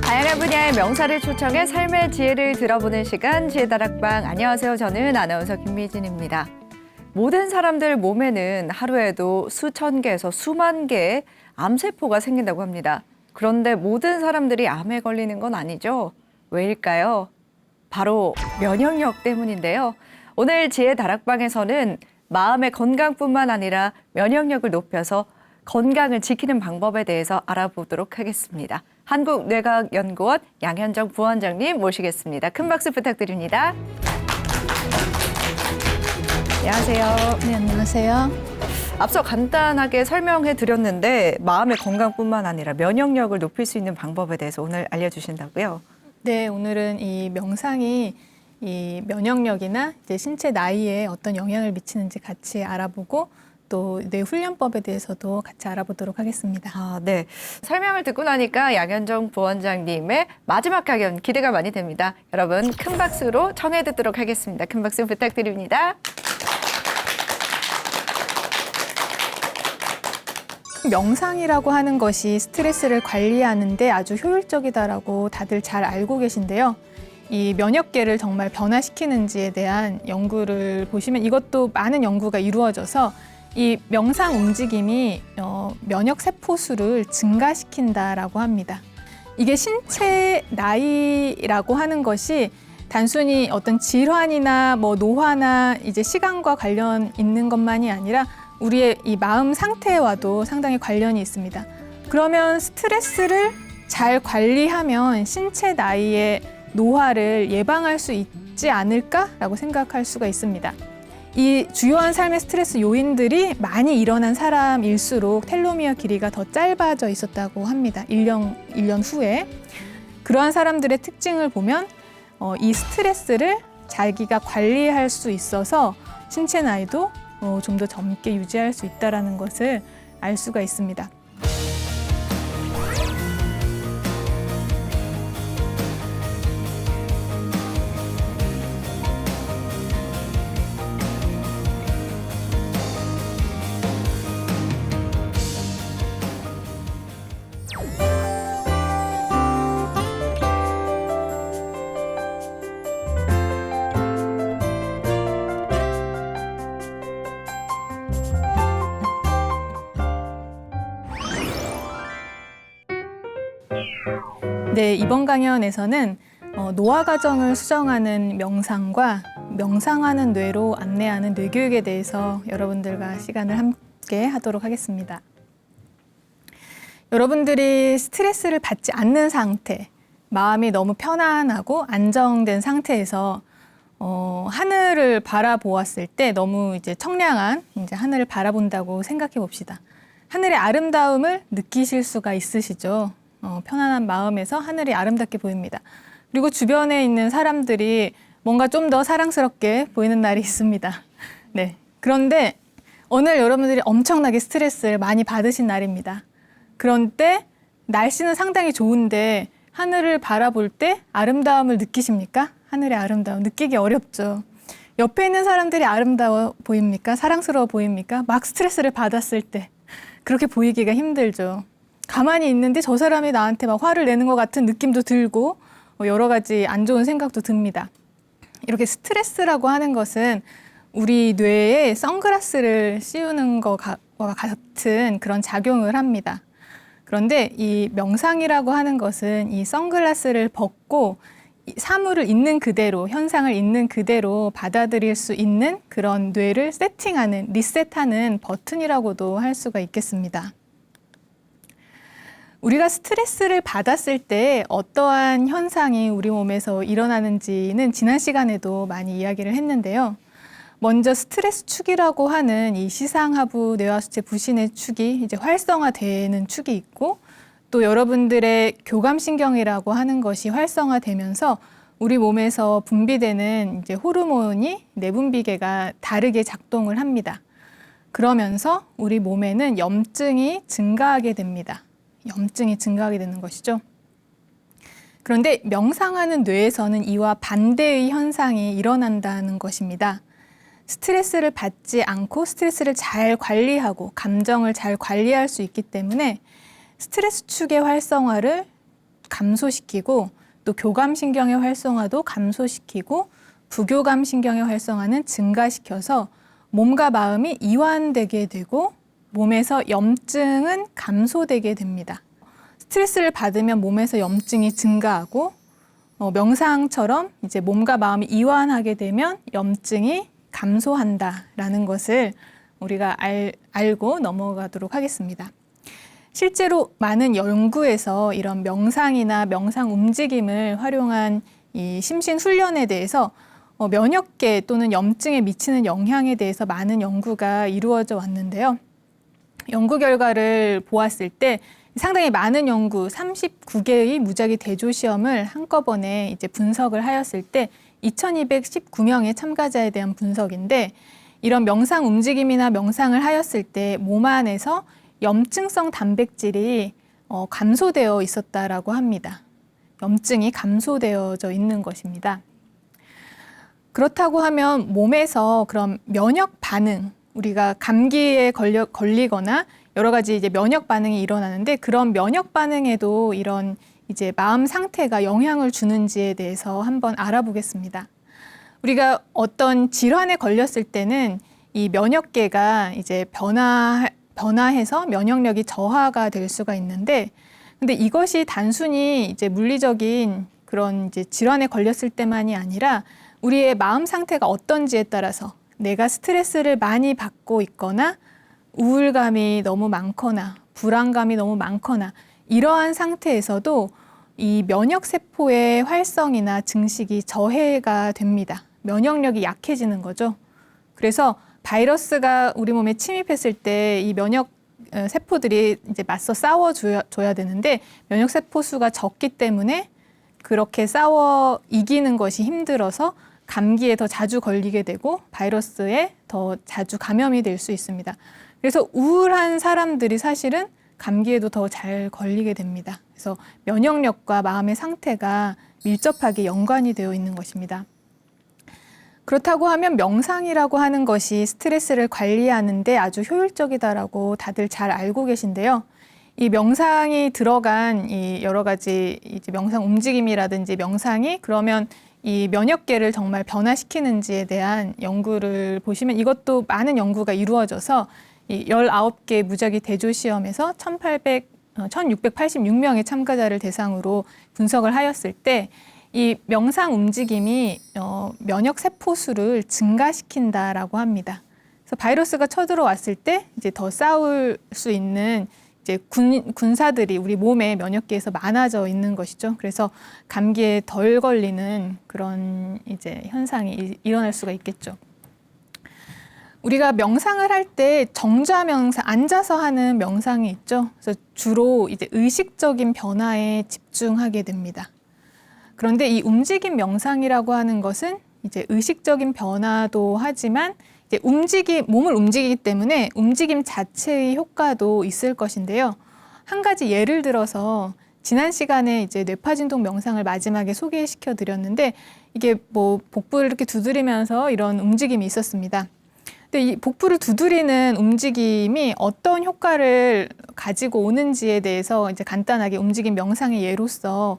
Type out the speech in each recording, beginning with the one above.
다양한 분야의 명사를 초청해 삶의 지혜를 들어보는 시간, 지혜다락방. 안녕하세요. 저는 아나운서 김미진입니다. 모든 사람들 몸에는 하루에도 수천 개에서 수만 개의 암세포가 생긴다고 합니다. 그런데 모든 사람들이 암에 걸리는 건 아니죠. 왜일까요? 바로 면역력 때문인데요. 오늘 지혜다락방에서는 마음의 건강뿐만 아니라 면역력을 높여서 건강을 지키는 방법에 대해서 알아보도록 하겠습니다. 한국뇌과학연구원 양현정 부원장님 모시겠습니다. 큰 박수 부탁드립니다. 안녕하세요. 네, 안녕하세요. 앞서 간단하게 설명해 드렸는데 마음의 건강뿐만 아니라 면역력을 높일 수 있는 방법에 대해서 오늘 알려주신다고요? 네, 오늘은 이 명상이 이 면역력이나 이제 신체 나이에 어떤 영향을 미치는지 같이 알아보고 또 뇌 훈련법에 대해서도 같이 알아보도록 하겠습니다. 네. 설명을 듣고 나니까 양현정 부원장님의 마지막 강연 기대가 많이 됩니다. 여러분 큰 박수로 청해 듣도록 하겠습니다. 큰 박수 부탁드립니다. 명상이라고 하는 것이 스트레스를 관리하는 데 아주 효율적이다라고 다들 잘 알고 계신데요. 이 면역계를 정말 변화시키는지에 대한 연구를 보시면 이것도 많은 연구가 이루어져서 이 명상 움직임이 면역 세포 수를 증가시킨다라고 합니다. 이게 신체 나이라고 하는 것이 단순히 어떤 질환이나 뭐 노화나 이제 시간과 관련 있는 것만이 아니라 우리의 이 마음 상태와도 상당히 관련이 있습니다. 그러면 스트레스를 잘 관리하면 신체 나이의 노화를 예방할 수 있지 않을까라고 생각할 수가 있습니다. 이 주요한 삶의 스트레스 요인들이 많이 일어난 사람일수록 텔로미어 길이가 더 짧아져 있었다고 합니다. 1년 후에. 그러한 사람들의 특징을 보면 이 스트레스를 자기가 관리할 수 있어서 신체 나이도 좀 더 젊게 유지할 수 있다는 것을 알 수가 있습니다. 네, 이번 강연에서는 노화 과정을 수정하는 명상과 명상하는 뇌로 안내하는 뇌교육에 대해서 여러분들과 시간을 함께 하도록 하겠습니다. 여러분들이 스트레스를 받지 않는 상태, 마음이 너무 편안하고 안정된 상태에서 하늘을 바라보았을 때 너무 이제 청량한 이제 하늘을 바라본다고 생각해 봅시다. 하늘의 아름다움을 느끼실 수가 있으시죠? 편안한 마음에서 하늘이 아름답게 보입니다. 그리고 주변에 있는 사람들이 뭔가 좀 더 사랑스럽게 보이는 날이 있습니다. 네. 그런데 오늘 여러분들이 엄청나게 스트레스를 많이 받으신 날입니다. 그런데 날씨는 상당히 좋은데 하늘을 바라볼 때 아름다움을 느끼십니까? 하늘의 아름다움 느끼기 어렵죠. 옆에 있는 사람들이 아름다워 보입니까? 사랑스러워 보입니까? 막 스트레스를 받았을 때 그렇게 보이기가 힘들죠. 가만히 있는데 저 사람이 나한테 막 화를 내는 것 같은 느낌도 들고 여러 가지 안 좋은 생각도 듭니다. 이렇게 스트레스라고 하는 것은 우리 뇌에 선글라스를 씌우는 것과 같은 그런 작용을 합니다. 그런데 이 명상이라고 하는 것은 이 선글라스를 벗고 사물을 있는 그대로, 현상을 있는 그대로 받아들일 수 있는 그런 뇌를 세팅하는, 리셋하는 버튼이라고도 할 수가 있겠습니다. 우리가 스트레스를 받았을 때 어떠한 현상이 우리 몸에서 일어나는지는 지난 시간에도 많이 이야기를 했는데요. 먼저 스트레스 축이라고 하는 이 시상하부 뇌하수체 부신의 축이 이제 활성화되는 축이 있고 또 여러분들의 교감신경이라고 하는 것이 활성화되면서 우리 몸에서 분비되는 이제 호르몬이 내분비계가 다르게 작동을 합니다. 그러면서 우리 몸에는 염증이 증가하게 됩니다. 염증이 증가하게 되는 것이죠. 그런데 명상하는 뇌에서는 이와 반대의 현상이 일어난다는 것입니다. 스트레스를 받지 않고 스트레스를 잘 관리하고 감정을 잘 관리할 수 있기 때문에 스트레스 축의 활성화를 감소시키고 또 교감신경의 활성화도 감소시키고 부교감신경의 활성화는 증가시켜서 몸과 마음이 이완되게 되고 몸에서 염증은 감소되게 됩니다. 스트레스를 받으면 몸에서 염증이 증가하고 명상처럼 이제 몸과 마음이 이완하게 되면 염증이 감소한다라는 것을 우리가 알고 넘어가도록 하겠습니다. 실제로 많은 연구에서 이런 명상이나 명상 움직임을 활용한 이 심신 훈련에 대해서 면역계 또는 염증에 미치는 영향에 대해서 많은 연구가 이루어져 왔는데요. 연구 결과를 보았을 때 상당히 많은 연구, 39개의 무작위 대조 시험을 한꺼번에 이제 분석을 하였을 때 2,219명의 참가자에 대한 분석인데 이런 명상 움직임이나 명상을 하였을 때 몸 안에서 염증성 단백질이 감소되어 있었다라고 합니다. 염증이 감소되어져 있는 것입니다. 그렇다고 하면 몸에서 그런 면역 반응, 우리가 감기에 걸리거나 여러 가지 이제 면역 반응이 일어나는데 그런 면역 반응에도 이런 이제 마음 상태가 영향을 주는지에 대해서 한번 알아보겠습니다. 우리가 어떤 질환에 걸렸을 때는 이 면역계가 이제 변화해서 면역력이 저하가 될 수가 있는데 근데 이것이 단순히 이제 물리적인 그런 이제 질환에 걸렸을 때만이 아니라 우리의 마음 상태가 어떤지에 따라서 내가 스트레스를 많이 받고 있거나 우울감이 너무 많거나 불안감이 너무 많거나 이러한 상태에서도 이 면역세포의 활성이나 증식이 저해가 됩니다. 면역력이 약해지는 거죠. 그래서 바이러스가 우리 몸에 침입했을 때 이 면역 세포들이 이제 맞서 싸워줘야 되는데 면역세포 수가 적기 때문에 그렇게 싸워 이기는 것이 힘들어서 감기에 더 자주 걸리게 되고 바이러스에 더 자주 감염이 될 수 있습니다. 그래서 우울한 사람들이 사실은 감기에도 더 잘 걸리게 됩니다. 그래서 면역력과 마음의 상태가 밀접하게 연관이 되어 있는 것입니다. 그렇다고 하면 명상이라고 하는 것이 스트레스를 관리하는데 아주 효율적이다라고 다들 잘 알고 계신데요. 이 명상이 들어간 이 여러 가지 이제 명상 움직임이라든지 명상이 그러면 이 면역계를 정말 변화시키는지에 대한 연구를 보시면 이것도 많은 연구가 이루어져서 이 19개 무작위 대조 시험에서 1,686명의 참가자를 대상으로 분석을 하였을 때 이 명상 움직임이 면역 세포 수를 증가시킨다라고 합니다. 그래서 바이러스가 쳐들어왔을 때 이제 더 싸울 수 있는 이제 군사들이 우리 몸의 면역계에서 많아져 있는 것이죠. 그래서 감기에 덜 걸리는 그런 이제 현상이 일어날 수가 있겠죠. 우리가 명상을 할 때 정좌 명상, 앉아서 하는 명상이 있죠. 그래서 주로 이제 의식적인 변화에 집중하게 됩니다. 그런데 이 움직임 명상이라고 하는 것은 이제 의식적인 변화도 하지만 이제 몸을 움직이기 때문에 움직임 자체의 효과도 있을 것인데요. 한 가지 예를 들어서 지난 시간에 이제 뇌파진동 명상을 마지막에 소개시켜 드렸는데 이게 뭐 복부를 이렇게 두드리면서 이런 움직임이 있었습니다. 근데 이 복부를 두드리는 움직임이 어떤 효과를 가지고 오는지에 대해서 이제 간단하게 움직임 명상의 예로서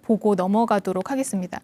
보고 넘어가도록 하겠습니다.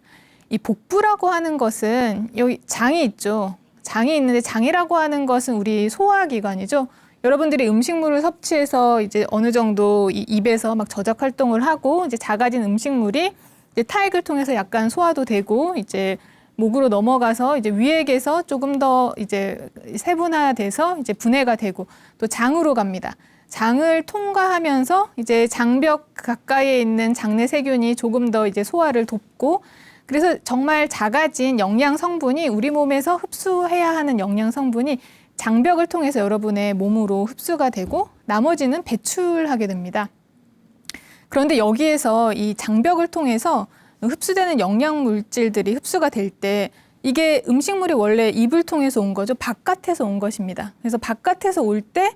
이 복부라고 하는 것은 여기 장이 있죠. 장이 있는데 장이라고 하는 것은 우리 소화기관이죠. 여러분들이 음식물을 섭취해서 이제 어느 정도 이 입에서 막 저작 활동을 하고 이제 작아진 음식물이 이제 타액을 통해서 약간 소화도 되고 이제 목으로 넘어가서 이제 위액에서 조금 더 이제 세분화돼서 이제 분해가 되고 또 장으로 갑니다. 장을 통과하면서 이제 장벽 가까이에 있는 장내 세균이 조금 더 이제 소화를 돕고 그래서 정말 작아진 영양 성분이 우리 몸에서 흡수해야 하는 영양 성분이 장벽을 통해서 여러분의 몸으로 흡수가 되고 나머지는 배출하게 됩니다. 그런데 여기에서 이 장벽을 통해서 흡수되는 영양 물질들이 흡수가 될 때 이게 음식물이 원래 입을 통해서 온 거죠. 바깥에서 온 것입니다. 그래서 바깥에서 올 때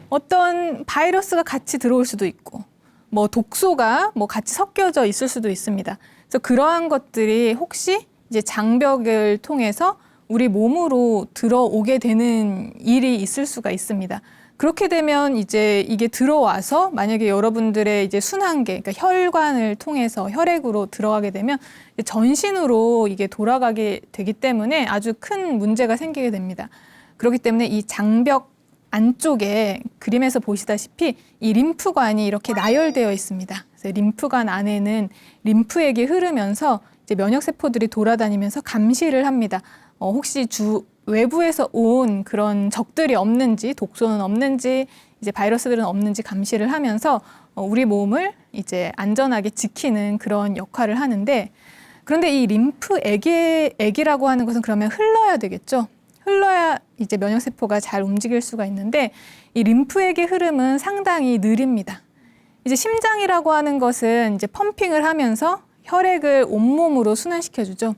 어떤 바이러스가 같이 들어올 수도 있고 뭐 독소가 뭐 같이 섞여져 있을 수도 있습니다. 그래서 그러한 것들이 혹시 이제 장벽을 통해서 우리 몸으로 들어오게 되는 일이 있을 수가 있습니다. 그렇게 되면 이제 이게 들어와서 만약에 여러분들의 이제 순환계, 그러니까 혈관을 통해서 혈액으로 들어가게 되면 전신으로 이게 돌아가게 되기 때문에 아주 큰 문제가 생기게 됩니다. 그렇기 때문에 이 장벽 안쪽에 그림에서 보시다시피 이 림프관이 이렇게 나열되어 있습니다. 그래서 림프관 안에는 림프액이 흐르면서 이제 면역세포들이 돌아다니면서 감시를 합니다. 혹시 외부에서 온 그런 적들이 없는지, 독소는 없는지, 이제 바이러스들은 없는지 감시를 하면서 우리 몸을 이제 안전하게 지키는 그런 역할을 하는데, 그런데 이 림프액이라고 하는 것은 그러면 흘러야 되겠죠. 흘러야 이제 면역세포가 잘 움직일 수가 있는데, 이 림프액의 흐름은 상당히 느립니다. 이제 심장이라고 하는 것은 이제 펌핑을 하면서 혈액을 온몸으로 순환시켜주죠.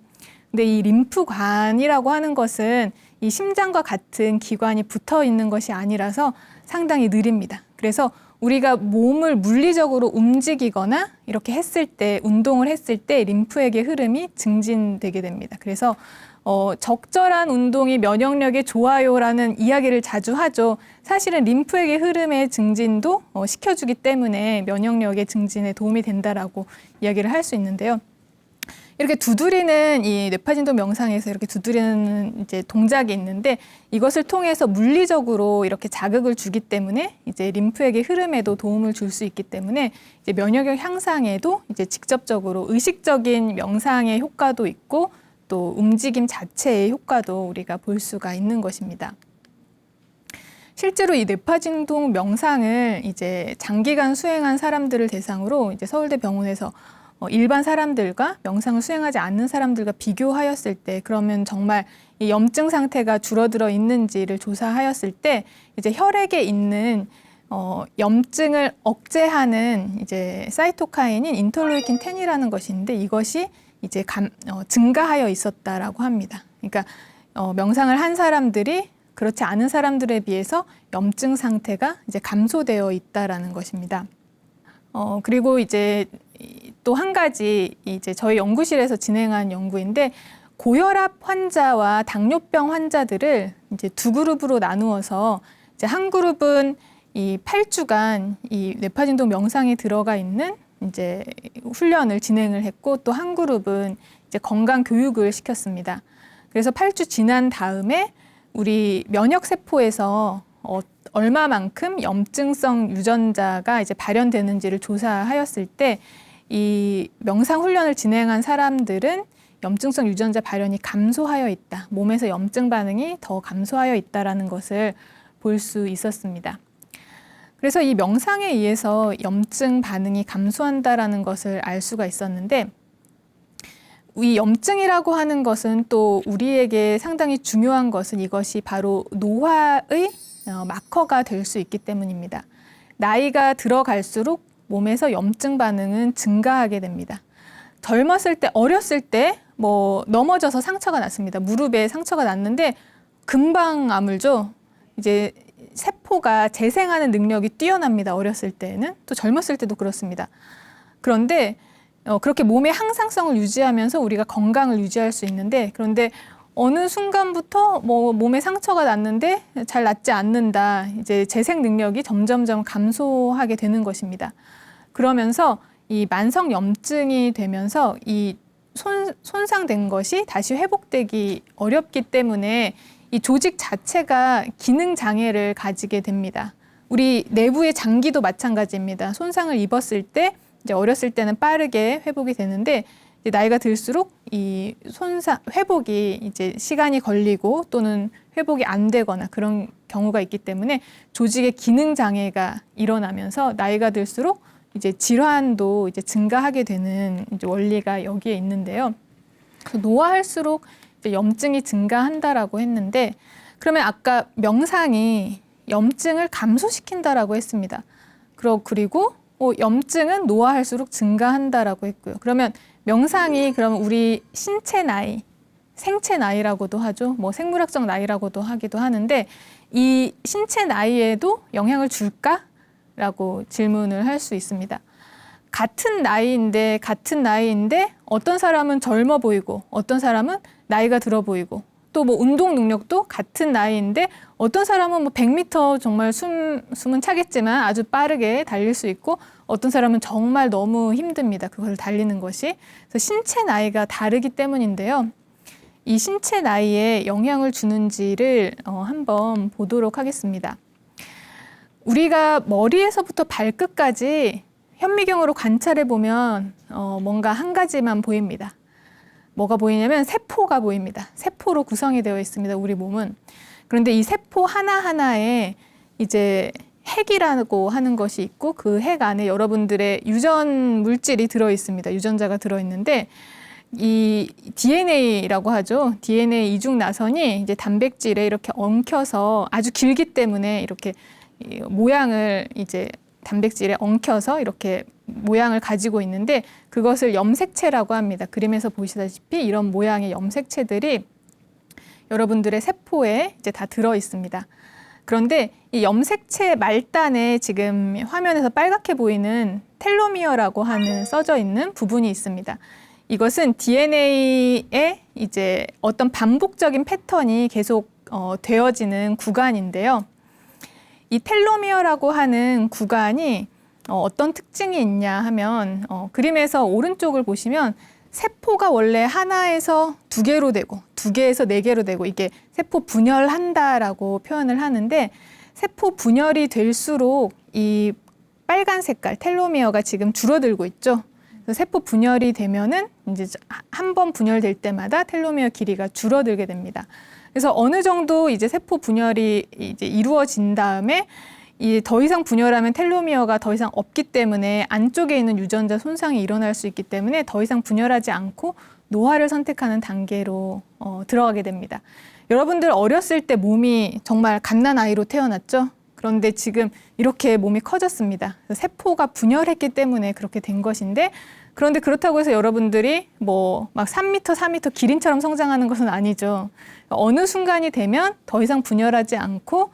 근데 이 림프관이라고 하는 것은 이 심장과 같은 기관이 붙어 있는 것이 아니라서 상당히 느립니다. 그래서 우리가 몸을 물리적으로 움직이거나 이렇게 했을 때, 운동을 했을 때 림프액의 흐름이 증진되게 됩니다. 그래서 적절한 운동이 면역력에 좋아요라는 이야기를 자주 하죠. 사실은 림프액의 흐름의 증진도 시켜주기 때문에 면역력의 증진에 도움이 된다라고 이야기를 할 수 있는데요. 이렇게 두드리는 이 뇌파진도 명상에서 이렇게 두드리는 이제 동작이 있는데, 이것을 통해서 물리적으로 이렇게 자극을 주기 때문에 이제 림프액의 흐름에도 도움을 줄 수 있기 때문에 이제 면역력 향상에도 이제 직접적으로 의식적인 명상의 효과도 있고 또 움직임 자체의 효과도 우리가 볼 수가 있는 것입니다. 실제로 이 뇌파진동 명상을 이제 장기간 수행한 사람들을 대상으로 이제 서울대 병원에서 일반 사람들과 명상을 수행하지 않는 사람들과 비교하였을 때, 그러면 정말 이 염증 상태가 줄어들어 있는지를 조사하였을 때, 이제 혈액에 있는 염증을 억제하는 이제 사이토카인인 인터로이킨 10이라는 것인데, 이것이 이제 증가하여 있었다라고 합니다. 그러니까 명상을 한 사람들이 그렇지 않은 사람들에 비해서 염증 상태가 이제 감소되어 있다라는 것입니다. 그리고 이제 또 한 가지 이제 저희 연구실에서 진행한 연구인데, 고혈압 환자와 당뇨병 환자들을 이제 두 그룹으로 나누어서 이제 한 그룹은 이 8주간 이 뇌파진동 명상에 들어가 있는 이제 훈련을 진행을 했고, 또 한 그룹은 이제 건강 교육을 시켰습니다. 그래서 8주 지난 다음에 우리 면역 세포에서 얼마만큼 염증성 유전자가 이제 발현되는지를 조사하였을 때, 이 명상 훈련을 진행한 사람들은 염증성 유전자 발현이 감소하여 있다, 몸에서 염증 반응이 더 감소하여 있다라는 것을 볼 수 있었습니다. 그래서 이 명상에 의해서 염증 반응이 감소한다라는 것을 알 수가 있었는데, 이 염증이라고 하는 것은 또 우리에게 상당히 중요한 것은 이것이 바로 노화의 마커가 될 수 있기 때문입니다. 나이가 들어갈수록 몸에서 염증 반응은 증가하게 됩니다. 젊었을 때, 어렸을 때 넘어져서 상처가 났습니다. 무릎에 상처가 났는데 금방 아물죠. 이제 세포가 재생하는 능력이 뛰어납니다. 어렸을 때는. 또 젊었을 때도 그렇습니다. 그런데 그렇게 몸의 항상성을 유지하면서 우리가 건강을 유지할 수 있는데, 그런데 어느 순간부터 몸에 상처가 났는데 잘 낫지 않는다. 이제 재생 능력이 점점점 감소하게 되는 것입니다. 그러면서 이 만성 염증이 되면서 이 손상된 것이 다시 회복되기 어렵기 때문에 이 조직 자체가 기능 장애를 가지게 됩니다. 우리 내부의 장기도 마찬가지입니다. 손상을 입었을 때 이제 어렸을 때는 빠르게 회복이 되는데, 이제 나이가 들수록 이 회복이 이제 시간이 걸리고 또는 회복이 안 되거나 그런 경우가 있기 때문에 조직의 기능 장애가 일어나면서 나이가 들수록 이제 질환도 이제 증가하게 되는 이제 원리가 여기에 있는데요. 그래서 노화할수록 이제 염증이 증가한다라고 했는데, 그러면 아까 명상이 염증을 감소시킨다라고 했습니다. 그리고 염증은 노화할수록 증가한다라고 했고요. 그러면 명상이 그러면 우리 신체 나이, 생체 나이라고도 하죠. 생물학적 나이라고도 하기도 하는데, 이 신체 나이에도 영향을 줄까라고 질문을 할 수 있습니다. 같은 나이인데 어떤 사람은 젊어 보이고 어떤 사람은 나이가 들어 보이고 또 뭐 운동 능력도 같은 나이인데 어떤 사람은 뭐 100m 정말 숨은 차겠지만 아주 빠르게 달릴 수 있고 어떤 사람은 정말 너무 힘듭니다. 그걸 달리는 것이. 그래서 신체 나이가 다르기 때문인데요. 이 신체 나이에 영향을 주는지를 한번 보도록 하겠습니다. 우리가 머리에서부터 발끝까지 현미경으로 관찰해 보면 뭔가 한 가지만 보입니다. 뭐가 보이냐면 세포가 보입니다. 세포로 구성이 되어 있습니다. 우리 몸은. 그런데 이 세포 하나하나에 이제 핵이라고 하는 것이 있고 그 핵 안에 여러분들의 유전 물질이 들어 있습니다. 유전자가 들어 있는데 이 DNA라고 하죠. DNA 이중 나선이 이제 단백질에 이렇게 엉켜서 아주 길기 때문에 이렇게 모양을 이제 단백질에 엉켜서 이렇게 모양을 가지고 있는데 그것을 염색체라고 합니다. 그림에서 보시다시피 이런 모양의 염색체들이 여러분들의 세포에 이제 다 들어 있습니다. 그런데 이 염색체 말단에 지금 화면에서 빨갛게 보이는 텔로미어라고 하는 써져 있는 부분이 있습니다. 이것은 DNA의 이제 어떤 반복적인 패턴이 계속 되어지는 구간인데요. 이 텔로미어라고 하는 구간이 어떤 특징이 있냐 하면 그림에서 오른쪽을 보시면 세포가 원래 하나에서 두 개로 되고 두 개에서 네 개로 되고 이게 세포 분열한다라고 표현을 하는데 세포 분열이 될수록 이 빨간 색깔 텔로미어가 지금 줄어들고 있죠. 그래서 세포 분열이 되면은 이제 한 번 분열될 때마다 텔로미어 길이가 줄어들게 됩니다. 그래서 어느 정도 이제 세포 분열이 이제 이루어진 다음에 이 더 이상 분열하면 텔로미어가 더 이상 없기 때문에 안쪽에 있는 유전자 손상이 일어날 수 있기 때문에 더 이상 분열하지 않고 노화를 선택하는 단계로 들어가게 됩니다. 여러분들 어렸을 때 몸이 정말 갓난아이로 태어났죠? 그런데 지금 이렇게 몸이 커졌습니다. 세포가 분열했기 때문에 그렇게 된 것인데 그런데 그렇다고 해서 여러분들이 뭐 막 3m, 4m 기린처럼 성장하는 것은 아니죠. 어느 순간이 되면 더 이상 분열하지 않고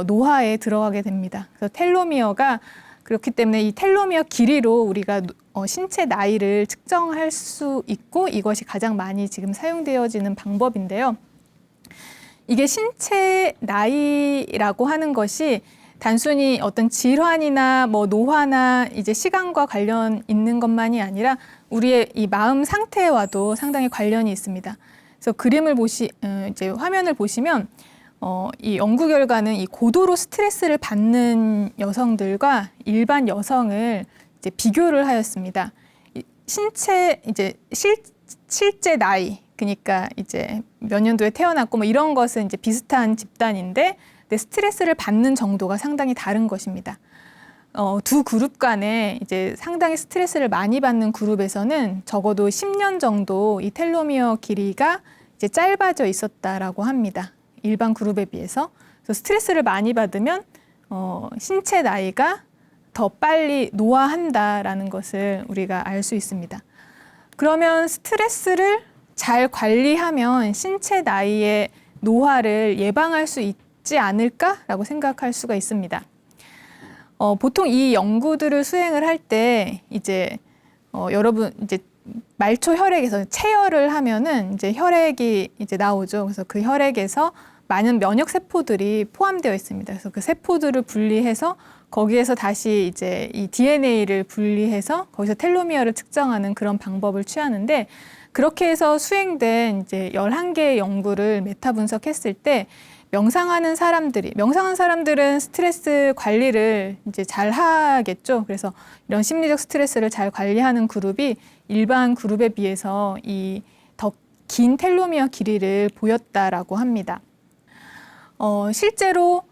노화에 들어가게 됩니다. 그래서 텔로미어가 그렇기 때문에 이 텔로미어 길이로 우리가 신체 나이를 측정할 수 있고 이것이 가장 많이 지금 사용되어지는 방법인데요. 이게 신체 나이라고 하는 것이 단순히 어떤 질환이나 뭐 노화나 이제 시간과 관련 있는 것만이 아니라 우리의 이 마음 상태와도 상당히 관련이 있습니다. 그래서 이제 화면을 보시면 이 연구 결과는 이 고도로 스트레스를 받는 여성들과 일반 여성을 이제 비교를 하였습니다. 신체 이제 실제 나이 그러니까 이제 몇 년도에 태어났고 뭐 이런 것은 이제 비슷한 집단인데 근데 스트레스를 받는 정도가 상당히 다른 것입니다. 두 그룹 간에 이제 상당히 스트레스를 많이 받는 그룹에서는 적어도 10년 정도 이 텔로미어 길이가 이제 짧아져 있었다라고 합니다. 일반 그룹에 비해서. 그래서 스트레스를 많이 받으면 신체 나이가 더 빨리 노화한다라는 것을 우리가 알 수 있습니다. 그러면 스트레스를 잘 관리하면 신체 나이의 노화를 예방할 수 있지 않을까라고 생각할 수가 있습니다. 보통 이 연구들을 수행을 할 때 이제 여러분 이제 말초 혈액에서 체열을 하면은 이제 혈액이 이제 나오죠. 그래서 그 혈액에서 많은 면역 세포들이 포함되어 있습니다. 그래서 그 세포들을 분리해서 거기에서 다시 이제 이 DNA를 분리해서 거기서 tellomere를 측정하는 그런 방법을 취하는데 그렇게 해서 수행된 이제 11개의 연구를 메타 분석했을 때 명상하는 사람들은 스트레스 관리를 이제 잘 하겠죠. 그래서 이런 심리적 스트레스를 잘 관리하는 그룹이 일반 그룹에 비해서 이 더 긴 텔로미어 길이를 보였다라고 합니다. 실제로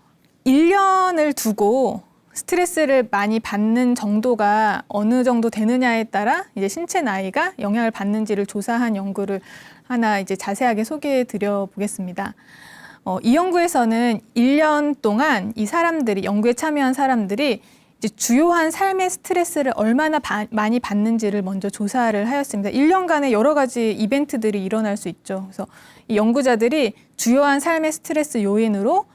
1년을 두고 스트레스를 많이 받는 정도가 어느 정도 되느냐에 따라 이제 신체 나이가 영향을 받는지를 조사한 연구를 하나 이제 자세하게 소개해 드려 보겠습니다. 이 연구에서는 1년 동안 이 사람들이 연구에 참여한 사람들이 이제 주요한 삶의 스트레스를 얼마나 많이 받는지를 먼저 조사를 하였습니다. 1년간에 여러 가지 이벤트들이 일어날 수 있죠. 그래서 이 연구자들이 주요한 삶의 스트레스 요인으로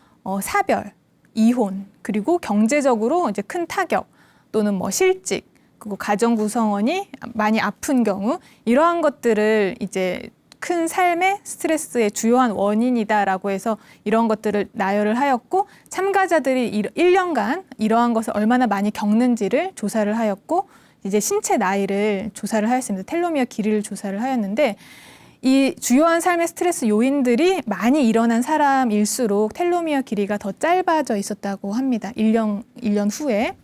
사별, 이혼, 그리고 경제적으로 이제 큰 타격 또는 뭐 실직, 그리고 가정 구성원이 많이 아픈 경우 이러한 것들을 이제 큰 삶의 스트레스의 주요한 원인이다라고 해서 이런 것들을 나열을 하였고 참가자들이 1년간 이러한 것을 얼마나 많이 겪는지를 조사를 하였고 이제 신체 나이를 조사를 하였습니다. 텔로미어 길이를 조사를 하였는데 이 주요한 삶의 스트레스 요인들이 많이 일어난 사람일수록 텔로미어 길이가 더 짧아져 있었다고 합니다. 1년 후에.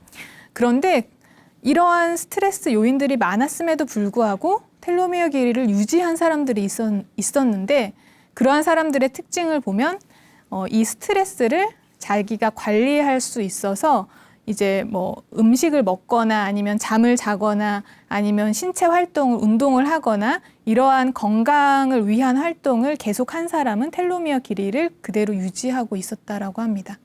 그런데 이러한 스트레스 요인들이 많았음에도 불구하고 텔로미어 길이를 유지한 사람들이 있었는데 그러한 사람들의 특징을 보면 이 스트레스를 자기가 관리할 수 있어서 이제 뭐 음식을 먹거나 아니면 잠을 자거나 아니면 신체 활동을 운동을 하거나 이러한 건강을 위한 활동을 계속한 사람은 텔로미어 길이를 그대로 유지하고 있었다라고 합니다.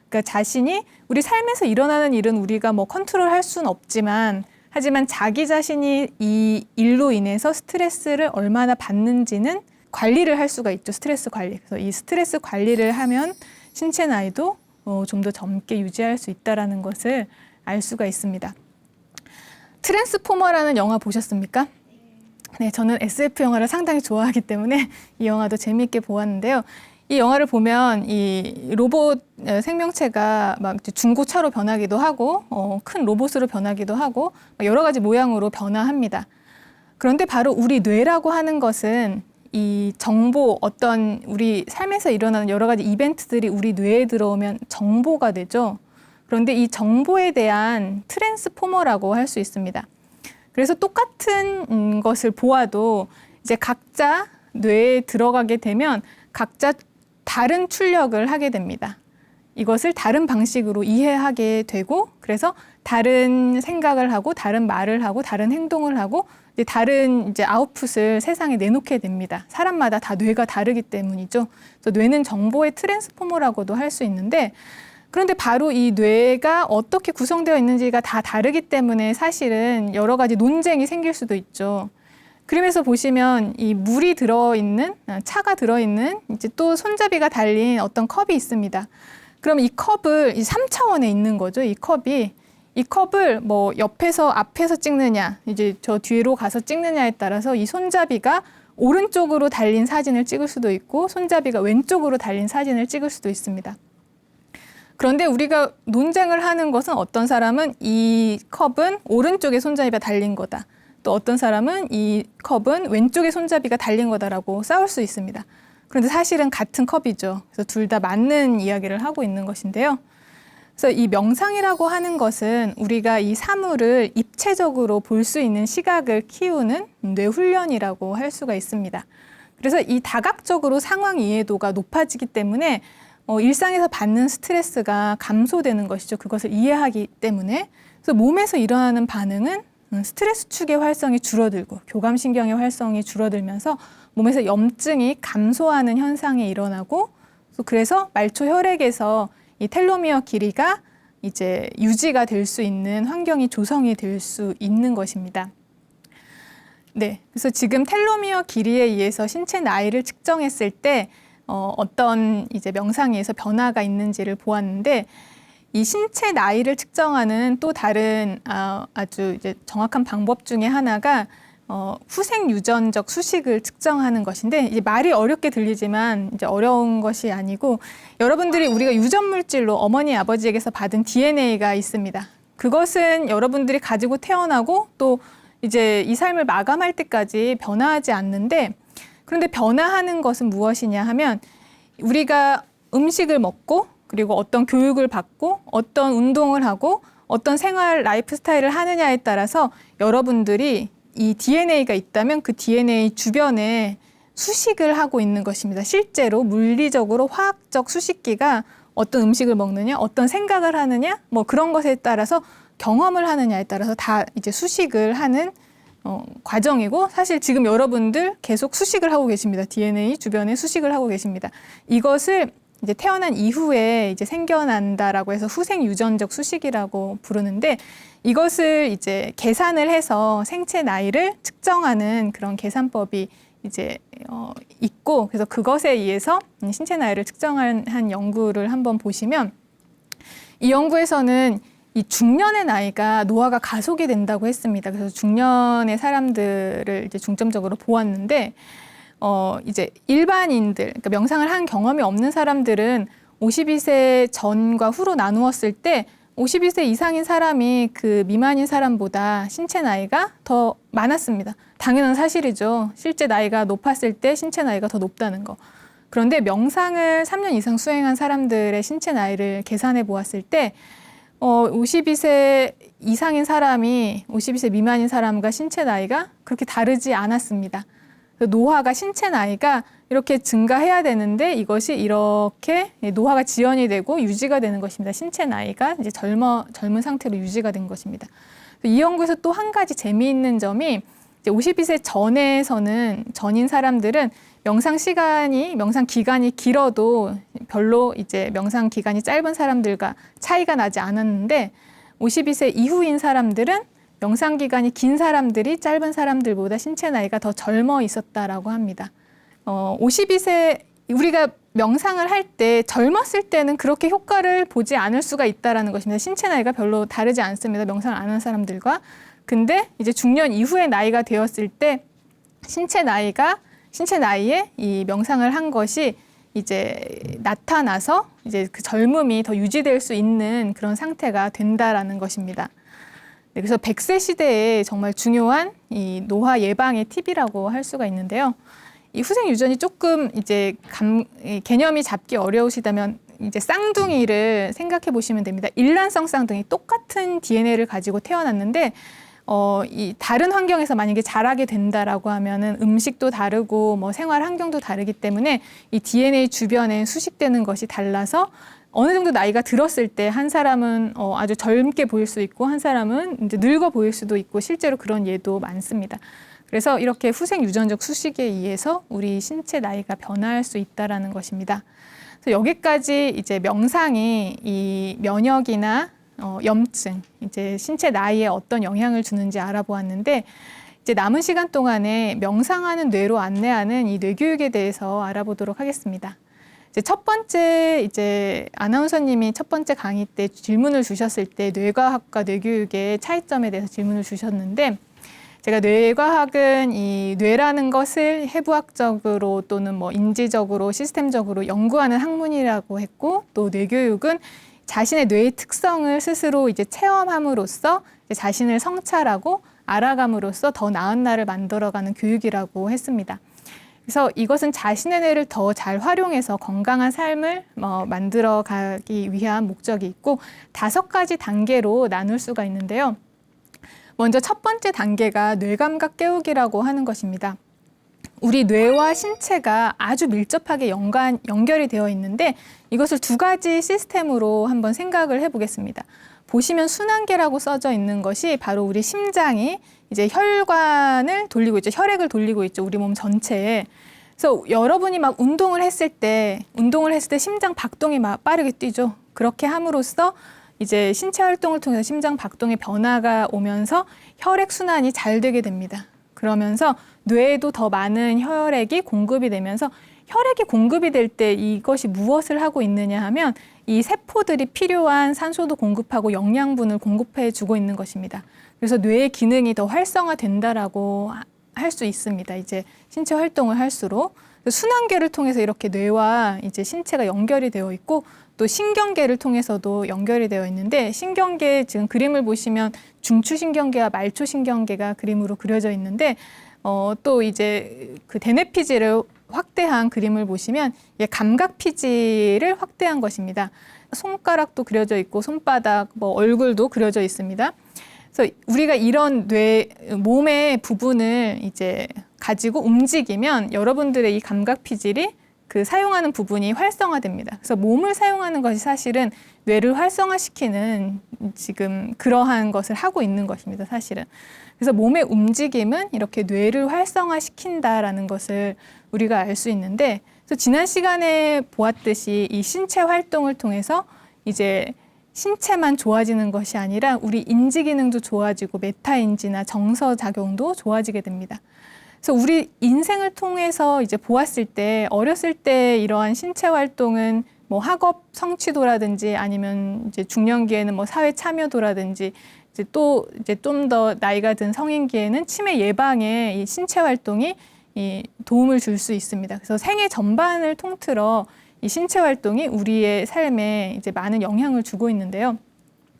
그러니까 자신이 우리 삶에서 일어나는 일은 우리가 뭐 컨트롤할 수는 없지만 하지만 자기 자신이 이 일로 인해서 스트레스를 얼마나 받는지는 관리를 할 수가 있죠. 스트레스 관리. 그래서 이 스트레스 관리를 하면 신체 나이도 좀 더 젊게 유지할 수 있다는 것을 알 수가 있습니다. 트랜스포머라는 영화 보셨습니까? 네, 저는 SF 영화를 상당히 좋아하기 때문에 이 영화도 재미있게 보았는데요. 이 영화를 보면 이 로봇 생명체가 막 중고차로 변하기도 하고 큰 로봇으로 변하기도 하고 여러 가지 모양으로 변화합니다. 그런데 바로 우리 뇌라고 하는 것은 이 정보, 어떤 우리 삶에서 일어나는 여러 가지 이벤트들이 우리 뇌에 들어오면 정보가 되죠. 그런데 이 정보에 대한 트랜스포머라고 할 수 있습니다. 그래서 똑같은 것을 보아도 이제 각자 뇌에 들어가게 되면 각자 다른 출력을 하게 됩니다. 이것을 다른 방식으로 이해하게 되고 그래서 다른 생각을 하고 다른 말을 하고 다른 행동을 하고 이제 다른 이제 아웃풋을 세상에 내놓게 됩니다. 사람마다 다 뇌가 다르기 때문이죠. 그래서 뇌는 정보의 트랜스포머라고도 할 수 있는데 그런데 바로 이 뇌가 어떻게 구성되어 있는지가 다 다르기 때문에 사실은 여러 가지 논쟁이 생길 수도 있죠. 그림에서 보시면 이 물이 들어있는, 차가 들어있는 이제 또 손잡이가 달린 어떤 컵이 있습니다. 그럼 이 컵을 이 3차원에 있는 거죠. 이 컵을 뭐 옆에서 앞에서 찍느냐, 이제 저 뒤로 가서 찍느냐에 따라서 이 손잡이가 오른쪽으로 달린 사진을 찍을 수도 있고 손잡이가 왼쪽으로 달린 사진을 찍을 수도 있습니다. 그런데 우리가 논쟁을 하는 것은 어떤 사람은 이 컵은 오른쪽에 손잡이가 달린 거다. 또 어떤 사람은 이 컵은 왼쪽에 손잡이가 달린 거다라고 싸울 수 있습니다. 그런데 사실은 같은 컵이죠. 그래서 둘 다 맞는 이야기를 하고 있는 것인데요. 그래서 이 명상이라고 하는 것은 우리가 이 사물을 입체적으로 볼 수 있는 시각을 키우는 뇌 훈련이라고 할 수가 있습니다. 그래서 이 다각적으로 상황 이해도가 높아지기 때문에 일상에서 받는 스트레스가 감소되는 것이죠. 그것을 이해하기 때문에. 그래서 몸에서 일어나는 반응은 스트레스 축의 활성이 줄어들고 교감신경의 활성이 줄어들면서 몸에서 염증이 감소하는 현상이 일어나고 그래서 말초 혈액에서 이 텔로미어 길이가 이제 유지가 될 수 있는 환경이 조성이 될 수 있는 것입니다. 네, 그래서 지금 텔로미어 길이에 의해서 신체 나이를 측정했을 때 어떤 이제 명상에서 변화가 있는지를 보았는데 이 신체 나이를 측정하는 또 다른 아주 이제 정확한 방법 중에 하나가 후생 유전적 수식을 측정하는 것인데 이제 말이 어렵게 들리지만 이제 어려운 것이 아니고 여러분들이 우리가 유전 물질로 어머니 아버지에게서 받은 DNA가 있습니다. 그것은 여러분들이 가지고 태어나고 또 이제 이 삶을 마감할 때까지 변화하지 않는데 그런데 변화하는 것은 무엇이냐 하면 우리가 음식을 먹고 그리고 어떤 교육을 받고 어떤 운동을 하고 어떤 생활 라이프 스타일을 하느냐에 따라서 여러분들이 이 DNA가 있다면 그 DNA 주변에 수식을 하고 있는 것입니다. 실제로 물리적으로 화학적 수식기가 어떤 음식을 먹느냐, 어떤 생각을 하느냐, 뭐 그런 것에 따라서 경험을 하느냐에 따라서 다 이제 수식을 하는 과정이고 사실 지금 여러분들 계속 수식을 하고 계십니다. DNA 주변에 수식을 하고 계십니다. 이것을 이제 태어난 이후에 이제 생겨난다라고 해서 후생 유전적 수식이라고 부르는데 이것을 이제 계산을 해서 생체 나이를 측정하는 그런 계산법이 이제 있고 그래서 그것에 의해서 신체 나이를 측정한 연구를 한번 보시면 이 연구에서는 이 중년의 나이가 노화가 가속이 된다고 했습니다. 그래서 중년의 사람들을 이제 중점적으로 보았는데 이제 일반인들, 그러니까 명상을 한 경험이 없는 사람들은 52세 전과 후로 나누었을 때 52세 이상인 사람이 그 미만인 사람보다 신체 나이가 더 많았습니다. 당연한 사실이죠. 실제 나이가 높았을 때 신체 나이가 더 높다는 거. 그런데 명상을 3년 이상 수행한 사람들의 신체 나이를 계산해 보았을 때 52세 이상인 사람이 52세 미만인 사람과 신체 나이가 그렇게 다르지 않았습니다. 노화가 신체 나이가 이렇게 증가해야 되는데 이것이 이렇게 노화가 지연이 되고 유지가 되는 것입니다. 신체 나이가 이제 젊은 상태로 유지가 된 것입니다. 이 연구에서 또 한 가지 재미있는 점이 이제 52세 전인 사람들은 명상 기간이 길어도 별로 이제 명상 기간이 짧은 사람들과 차이가 나지 않았는데 52세 이후인 사람들은 명상 기간이 긴 사람들이 짧은 사람들보다 신체 나이가 더 젊어 있었다라고 합니다. 52세 우리가 명상을 할 때 젊었을 때는 그렇게 효과를 보지 않을 수가 있다라는 것입니다. 신체 나이가 별로 다르지 않습니다. 명상을 안 한 사람들과. 근데 이제 중년 이후의 나이가 되었을 때 신체 나이에 이 명상을 한 것이 이제 나타나서 이제 그 젊음이 더 유지될 수 있는 그런 상태가 된다라는 것입니다. 네, 그래서 100세 시대에 정말 중요한 이 노화 예방의 팁이라고 할 수가 있는데요. 이 후생 유전이 조금 이제 개념이 잡기 어려우시다면 이제 쌍둥이를 생각해 보시면 됩니다. 일란성 쌍둥이 똑같은 DNA를 가지고 태어났는데 이 다른 환경에서 만약에 자라게 된다라고 하면은 음식도 다르고 뭐 생활 환경도 다르기 때문에 이 DNA 주변에 수식되는 것이 달라서 어느 정도 나이가 들었을 때 한 사람은 아주 젊게 보일 수 있고 한 사람은 이제 늙어 보일 수도 있고 실제로 그런 예도 많습니다. 그래서 이렇게 후생 유전적 수식에 의해서 우리 신체 나이가 변화할 수 있다라는 것입니다. 그래서 여기까지 이제 명상이 이 면역이나 염증, 이제 신체 나이에 어떤 영향을 주는지 알아보았는데 이제 남은 시간 동안에 명상하는 뇌로 안내하는 이 뇌교육에 대해서 알아보도록 하겠습니다. 이제 첫 번째 이제 아나운서님이 첫 번째 강의 때 질문을 주셨을 때 뇌과학과 뇌교육의 차이점에 대해서 질문을 주셨는데 제가 뇌과학은 이 뇌라는 것을 해부학적으로 또는 뭐 인지적으로 시스템적으로 연구하는 학문이라고 했고 또 뇌교육은 자신의 뇌의 특성을 스스로 이제 체험함으로써 이제 자신을 성찰하고 알아감으로써 더 나은 나를 만들어가는 교육이라고 했습니다. 그래서 이것은 자신의 뇌를 더 잘 활용해서 건강한 삶을 만들어가기 위한 목적이 있고 5가지 단계로 나눌 수가 있는데요. 먼저 첫 번째 단계가 뇌감각 깨우기라고 하는 것입니다. 우리 뇌와 신체가 아주 밀접하게 연결이 되어 있는데 이것을 2가지 시스템으로 한번 생각을 해보겠습니다. 보시면 순환계라고 써져 있는 것이 바로 우리 심장이 이제 혈관을 돌리고 있죠. 혈액을 돌리고 있죠. 우리 몸 전체에. 그래서 여러분이 막 운동을 했을 때 심장 박동이 막 빠르게 뛰죠. 그렇게 함으로써 이제 신체 활동을 통해서 심장 박동의 변화가 오면서 혈액 순환이 잘 되게 됩니다. 그러면서 뇌에도 더 많은 혈액이 공급이 되면서 혈액이 공급이 될 때 이것이 무엇을 하고 있느냐 하면 이 세포들이 필요한 산소도 공급하고 영양분을 공급해 주고 있는 것입니다. 그래서 뇌의 기능이 더 활성화된다라고 할 수 있습니다. 이제 신체 활동을 할수록 순환계를 통해서 이렇게 뇌와 이제 신체가 연결이 되어 있고 또 신경계를 통해서도 연결이 되어 있는데 신경계 지금 그림을 보시면 중추신경계와 말초신경계가 그림으로 그려져 있는데 또 이제 그 대뇌피질을 확대한 그림을 보시면 감각피질을 확대한 것입니다. 손가락도 그려져 있고 손바닥, 얼굴도 그려져 있습니다. 그래서 우리가 이런 몸의 부분을 이제 가지고 움직이면 여러분들의 이 감각피질이 그 사용하는 부분이 활성화됩니다. 그래서 몸을 사용하는 것이 사실은 뇌를 활성화시키는 지금 그러한 것을 하고 있는 것입니다. 사실은. 그래서 몸의 움직임은 이렇게 뇌를 활성화시킨다라는 것을 우리가 알 수 있는데 그래서 지난 시간에 보았듯이 이 신체 활동을 통해서 이제 신체만 좋아지는 것이 아니라 우리 인지 기능도 좋아지고 메타인지나 정서작용도 좋아지게 됩니다. 그래서 우리 인생을 통해서 이제 보았을 때 어렸을 때 이러한 신체 활동은 뭐 학업 성취도라든지 아니면 이제 중년기에는 뭐 사회 참여도라든지 이제 또 이제 좀 더 나이가 든 성인기에는 치매 예방에 이 신체 활동이 이 도움을 줄 수 있습니다. 그래서 생애 전반을 통틀어 이 신체 활동이 우리의 삶에 이제 많은 영향을 주고 있는데요.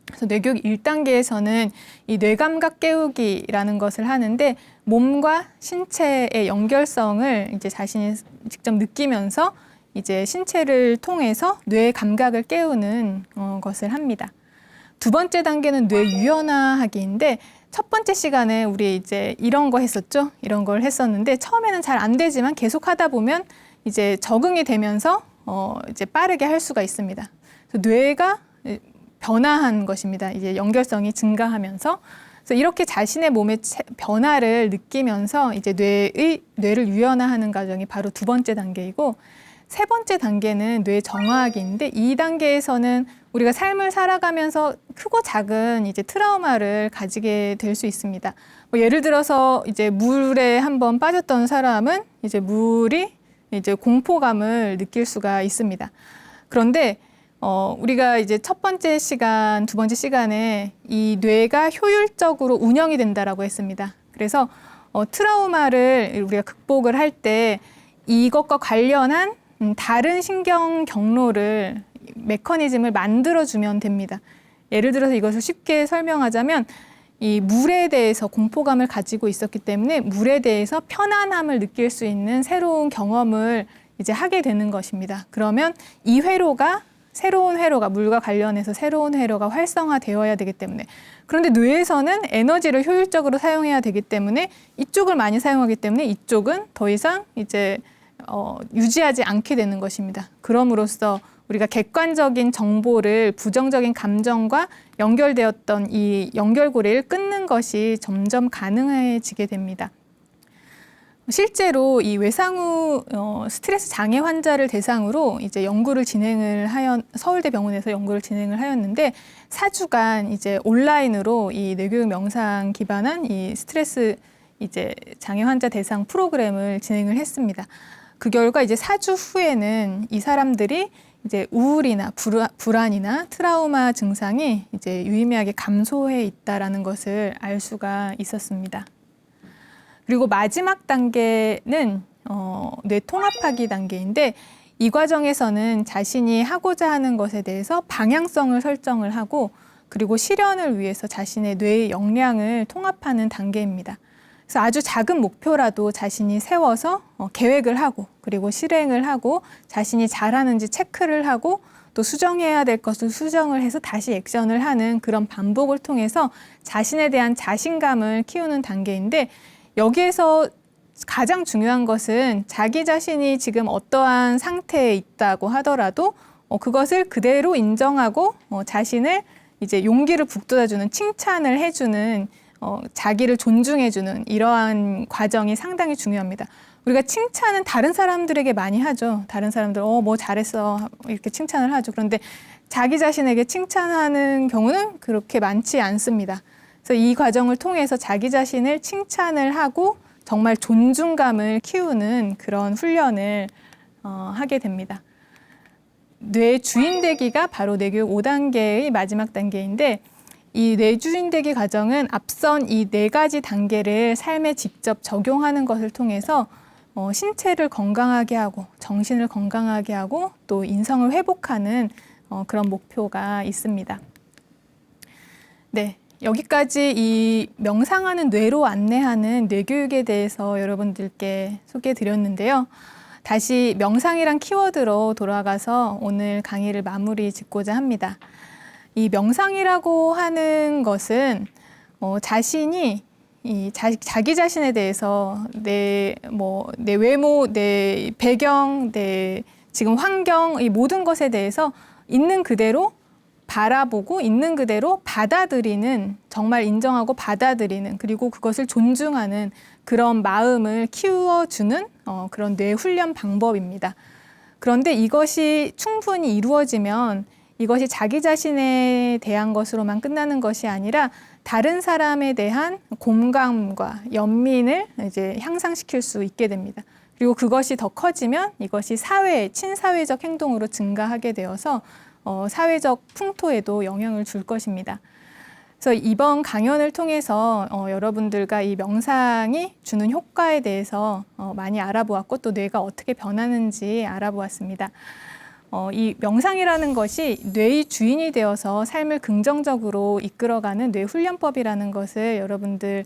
그래서 뇌교육 1단계에서는 이 뇌감각 깨우기라는 것을 하는데 몸과 신체의 연결성을 이제 자신이 직접 느끼면서 이제 신체를 통해서 뇌 감각을 깨우는 것을 합니다. 두 번째 단계는 뇌 유연화하기인데 첫 번째 시간에 우리 이제 이런 거 했었죠. 이런 걸 했었는데 처음에는 잘 안 되지만 계속 하다 보면 이제 적응이 되면서 이제 빠르게 할 수가 있습니다. 그래서 뇌가 변화한 것입니다. 이제 연결성이 증가하면서 그래서 이렇게 자신의 몸의 변화를 느끼면서 이제 뇌를 유연화하는 과정이 바로 두 번째 단계이고 세 번째 단계는 뇌 정화학인데 이 단계에서는 우리가 삶을 살아가면서 크고 작은 이제 트라우마를 가지게 될 수 있습니다. 뭐 예를 들어서 이제 물에 한번 빠졌던 사람은 이제 물이 이제 공포감을 느낄 수가 있습니다. 그런데 우리가 이제 첫 번째 시간, 두 번째 시간에 이 뇌가 효율적으로 운영이 된다라고 했습니다. 그래서 트라우마를 우리가 극복을 할 때 이것과 관련한 다른 신경 경로를 메커니즘을 만들어주면 됩니다. 예를 들어서 이것을 쉽게 설명하자면 이 물에 대해서 공포감을 가지고 있었기 때문에 물에 대해서 편안함을 느낄 수 있는 새로운 경험을 이제 하게 되는 것입니다. 그러면 이 새로운 회로가 물과 관련해서 새로운 회로가 활성화되어야 되기 때문에 그런데 뇌에서는 에너지를 효율적으로 사용해야 되기 때문에 이쪽을 많이 사용하기 때문에 이쪽은 더 이상 이제 유지하지 않게 되는 것입니다. 그럼으로써 우리가 객관적인 정보를 부정적인 감정과 연결되었던 이 연결고리를 끊는 것이 점점 가능해지게 됩니다. 실제로 이 외상 후 스트레스 장애 환자를 대상으로 이제 서울대 병원에서 연구를 진행을 하였는데 4주간 이제 온라인으로 이 뇌교육 명상 기반한 이 스트레스 이제 장애 환자 대상 프로그램을 진행을 했습니다. 그 결과 이제 4주 후에는 이 사람들이 이제 우울이나 불안이나 트라우마 증상이 이제 유의미하게 감소해 있다라는 것을 알 수가 있었습니다. 그리고 마지막 단계는 뇌 통합하기 단계인데 이 과정에서는 자신이 하고자 하는 것에 대해서 방향성을 설정을 하고 그리고 실현을 위해서 자신의 뇌의 역량을 통합하는 단계입니다. 그래서 아주 작은 목표라도 자신이 세워서 계획을 하고 그리고 실행을 하고 자신이 잘하는지 체크를 하고 또 수정해야 될 것을 수정을 해서 다시 액션을 하는 그런 반복을 통해서 자신에 대한 자신감을 키우는 단계인데 여기에서 가장 중요한 것은 자기 자신이 지금 어떠한 상태에 있다고 하더라도 그것을 그대로 인정하고 자신을 이제 용기를 북돋아주는 칭찬을 해주는 자기를 존중해주는 이러한 과정이 상당히 중요합니다. 우리가 칭찬은 다른 사람들에게 많이 하죠. 다른 사람들 뭐 잘했어 이렇게 칭찬을 하죠. 그런데 자기 자신에게 칭찬하는 경우는 그렇게 많지 않습니다. 그래서 이 과정을 통해서 자기 자신을 칭찬을 하고 정말 존중감을 키우는 그런 훈련을 하게 됩니다. 뇌 주인 되기가 바로 뇌교육 5단계의 마지막 단계인데 이 뇌주인 되기 과정은 앞선 이 4가지 단계를 삶에 직접 적용하는 것을 통해서 신체를 건강하게 하고 정신을 건강하게 하고 또 인성을 회복하는 그런 목표가 있습니다. 네, 여기까지 이 명상하는 뇌로 안내하는 뇌교육에 대해서 여러분들께 소개해 드렸는데요. 다시 명상이란 키워드로 돌아가서 오늘 강의를 마무리 짓고자 합니다. 이 명상이라고 하는 것은 자신이 자기 자신에 대해서 내 외모, 내 배경, 내 지금 환경 이 모든 것에 대해서 있는 그대로 바라보고 있는 그대로 받아들이는 정말 인정하고 받아들이는 그리고 그것을 존중하는 그런 마음을 키워주는 그런 뇌 훈련 방법입니다. 그런데 이것이 충분히 이루어지면 이것이 자기 자신에 대한 것으로만 끝나는 것이 아니라 다른 사람에 대한 공감과 연민을 이제 향상시킬 수 있게 됩니다. 그리고 그것이 더 커지면 이것이 친사회적 행동으로 증가하게 되어서 사회적 풍토에도 영향을 줄 것입니다. 그래서 이번 강연을 통해서 여러분들과 이 명상이 주는 효과에 대해서 많이 알아보았고 또 뇌가 어떻게 변하는지 알아보았습니다. 이 명상이라는 것이 뇌의 주인이 되어서 삶을 긍정적으로 이끌어가는 뇌 훈련법이라는 것을 여러분들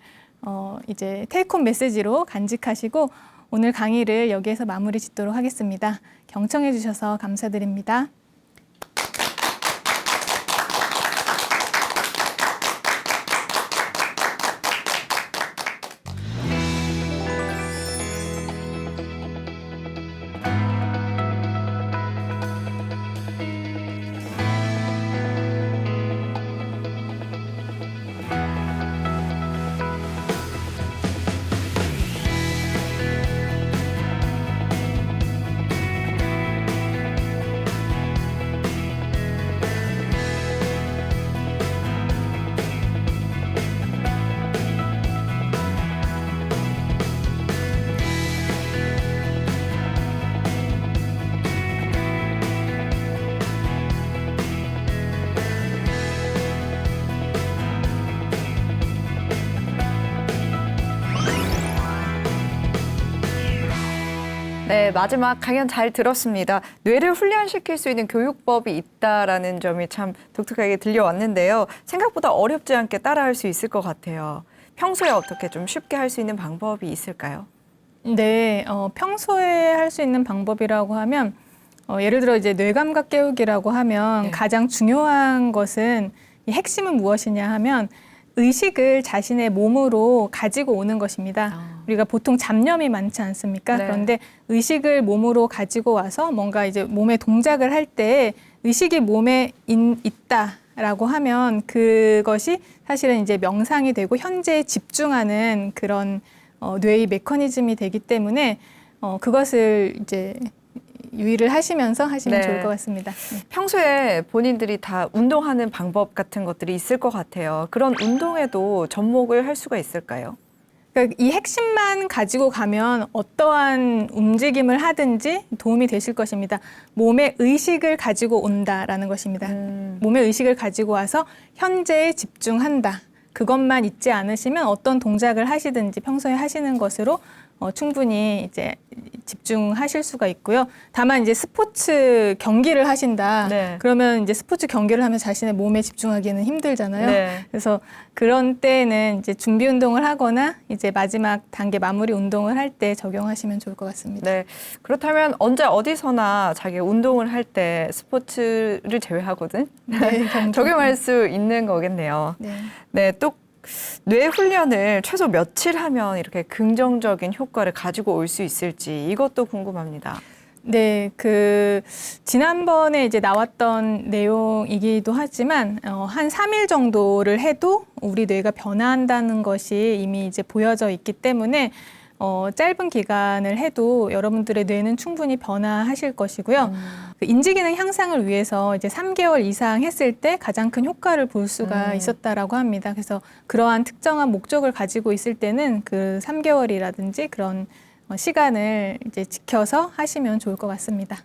이제 테이크홈 메시지로 간직하시고 오늘 강의를 여기에서 마무리 짓도록 하겠습니다. 경청해 주셔서 감사드립니다. 네, 마지막 강연 잘 들었습니다. 뇌를 훈련시킬 수 있는 교육법이 있다라는 점이 참 독특하게 들려왔는데요. 생각보다 어렵지 않게 따라할 수 있을 것 같아요. 평소에 어떻게 좀 쉽게 할 수 있는 방법이 있을까요? 네, 평소에 할 수 있는 방법이라고 하면 예를 들어 이제 뇌감각 깨우기라고 하면 네. 가장 중요한 것은 이 핵심은 무엇이냐 하면 의식을 자신의 몸으로 가지고 오는 것입니다. 우리가 보통 잡념이 많지 않습니까? 네. 그런데 의식을 몸으로 가지고 와서 뭔가 이제 몸에 동작을 할 때 의식이 몸에 있다라고 하면 그것이 사실은 이제 명상이 되고 현재에 집중하는 그런 뇌의 메커니즘이 되기 때문에 그것을 이제 유의를 하시면서 하시면 네. 좋을 것 같습니다. 네. 평소에 본인들이 다 운동하는 방법 같은 것들이 있을 것 같아요. 그런 운동에도 접목을 할 수가 있을까요? 그러니까 이 핵심만 가지고 가면 어떠한 움직임을 하든지 도움이 되실 것입니다. 몸의 의식을 가지고 온다라는 것입니다. 몸의 의식을 가지고 와서 현재에 집중한다. 그것만 잊지 않으시면 어떤 동작을 하시든지 평소에 하시는 것으로 충분히 이제 집중하실 수가 있고요. 다만 이제 스포츠 경기를 하신다. 네. 그러면 이제 스포츠 경기를 하면 자신의 몸에 집중하기는 힘들잖아요. 네. 그래서 그런 때에는 이제 준비 운동을 하거나 이제 마지막 단계 마무리 운동을 할 때 적용하시면 좋을 것 같습니다. 네. 그렇다면 언제 어디서나 자기 운동을 할 때 스포츠를 제외하거든 네, 적용할 수 있는 거겠네요. 네. 네, 또 뇌 훈련을 최소 며칠 하면 이렇게 긍정적인 효과를 가지고 올 수 있을지 이것도 궁금합니다. 네, 지난번에 이제 나왔던 내용이기도 하지만, 한 3일 정도를 해도 우리 뇌가 변화한다는 것이 이미 이제 보여져 있기 때문에, 짧은 기간을 해도 여러분들의 뇌는 충분히 변화하실 것이고요. 그 인지기능 향상을 위해서 이제 3개월 이상 했을 때 가장 큰 효과를 볼 수가 있었다라고 합니다. 그래서 그러한 특정한 목적을 가지고 있을 때는 그 3개월이라든지 그런 시간을 이제 지켜서 하시면 좋을 것 같습니다.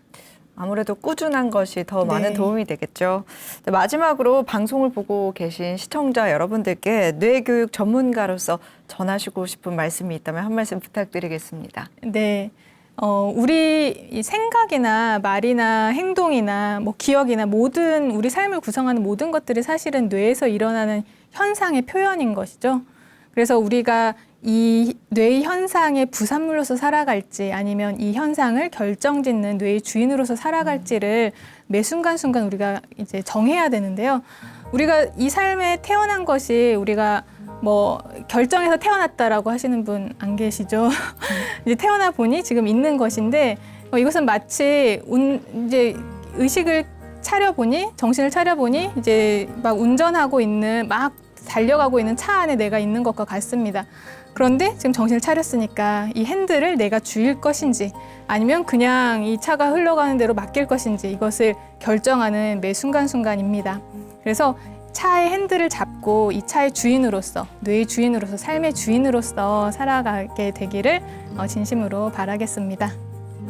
아무래도 꾸준한 것이 더 많은 네. 도움이 되겠죠. 네, 마지막으로 방송을 보고 계신 시청자 여러분들께 뇌교육 전문가로서 전하시고 싶은 말씀이 있다면 한 말씀 부탁드리겠습니다. 네. 우리 이 생각이나 말이나 행동이나 뭐 기억이나 모든 우리 삶을 구성하는 모든 것들이 사실은 뇌에서 일어나는 현상의 표현인 것이죠. 그래서 우리가 이 뇌의 현상의 부산물로서 살아갈지 아니면 이 현상을 결정짓는 뇌의 주인으로서 살아갈지를 매 순간순간 우리가 이제 정해야 되는데요. 우리가 이 삶에 태어난 것이 우리가 뭐 결정해서 태어났다라고 하시는 분 안 계시죠? 이제 태어나 보니 지금 있는 것인데 이것은 마치 이제 의식을 차려보니 정신을 차려보니 이제 막 운전하고 있는 막 달려가고 있는 차 안에 내가 있는 것과 같습니다. 그런데 지금 정신을 차렸으니까 이 핸들을 내가 쥐일 것인지 아니면 그냥 이 차가 흘러가는 대로 맡길 것인지 이것을 결정하는 매 순간순간입니다. 그래서 차의 핸들을 잡고 이 차의 주인으로서, 뇌의 주인으로서, 삶의 주인으로서 살아가게 되기를 진심으로 바라겠습니다.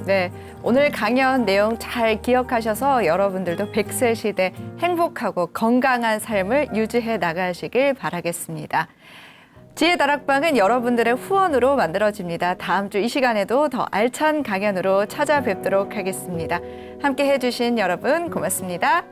네, 오늘 강연 내용 잘 기억하셔서 여러분들도 100세 시대 행복하고 건강한 삶을 유지해 나가시길 바라겠습니다. 지혜다락방은 여러분들의 후원으로 만들어집니다. 다음 주 이 시간에도 더 알찬 강연으로 찾아뵙도록 하겠습니다. 함께 해주신 여러분 고맙습니다.